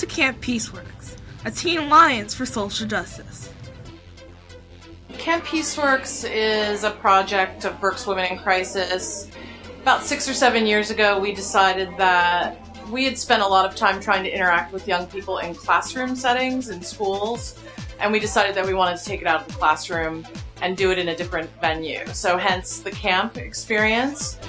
to Camp Peaceworks, a teen alliance for social justice. Camp Peaceworks is a project of Berks Women in Crisis. About 6 or 7 years ago, we decided that we had spent a lot of time trying to interact with young people in classroom settings in schools, and we decided that we wanted to take it out of the classroom and do it in a different venue. So hence the camp experience.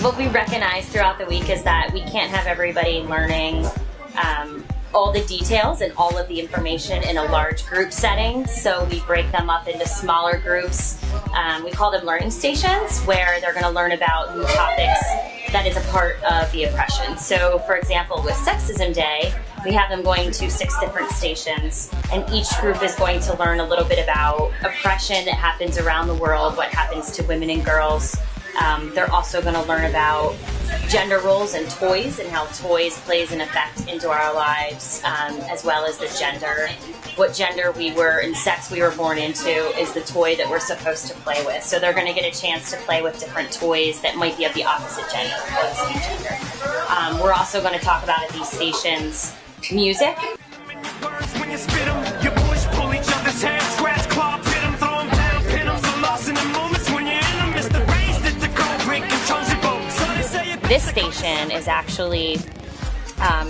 What we recognize throughout the week is that we can't have everybody learning all the details and all of the information in a large group setting, so we break them up into smaller groups. We call them learning stations, where they're going to learn about new topics that is a part of the oppression. So for example, with Sexism Day, we have them going to 6 different stations, and each group is going to learn a little bit about oppression that happens around the world, what happens to women and girls. They're also going to learn about gender roles and toys, and how toys plays an effect into our lives, as well as the gender. What gender we were and sex we were born into is the toy that we're supposed to play with. So they're going to get a chance to play with different toys that might be of the opposite gender or the same gender. We're also going to talk about at these stations music. This station is actually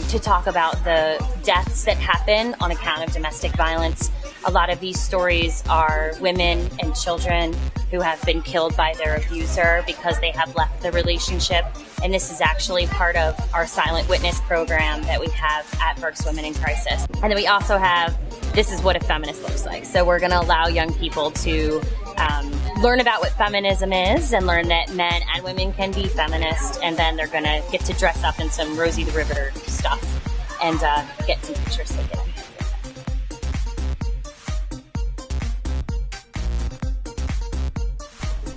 to talk about the deaths that happen on account of domestic violence. A lot of these stories are women and children who have been killed by their abuser because they have left the relationship. And this is actually part of our Silent Witness program that we have at Berks Women in Crisis. And then we also have This Is What a Feminist Looks Like. So we're going to allow young people to learn about what feminism is and learn that men and women can be feminist, and then they're going to get to dress up in some Rosie the Riveter stuff and get some pictures taken.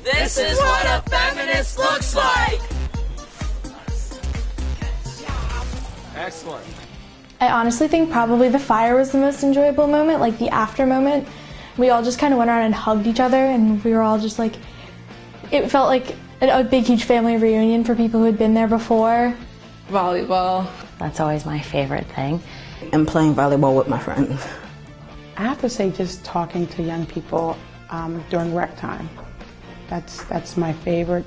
This is what a feminist looks like! Excellent. I honestly think probably the fire was the most enjoyable moment, like the after moment. We all just kind of went around and hugged each other, and we were all just like, it felt like a big, huge family reunion for people who had been there before. Volleyball. That's always my favorite thing. And playing volleyball with my friends. I have to say just talking to young people during rec time. That's my favorite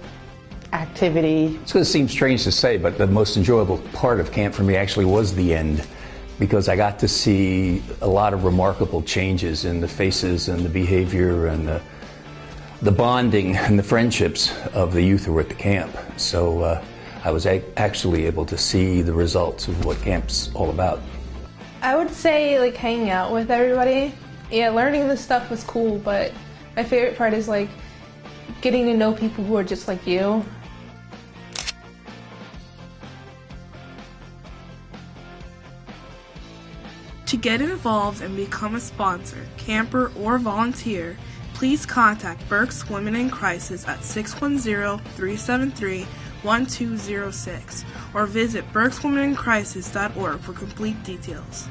activity. It's going to seem strange to say, but the most enjoyable part of camp for me actually was the end, because I got to see a lot of remarkable changes in the faces and the behavior and the bonding and the friendships of the youth who were at the camp. So I was actually able to see the results of what camp's all about. I would say like hanging out with everybody. Yeah, learning this stuff was cool, but my favorite part is like getting to know people who are just like you. To get involved and become a sponsor, camper, or volunteer, please contact Berks Women in Crisis at 610-373-1206 or visit berkswomenincrisis.org for complete details.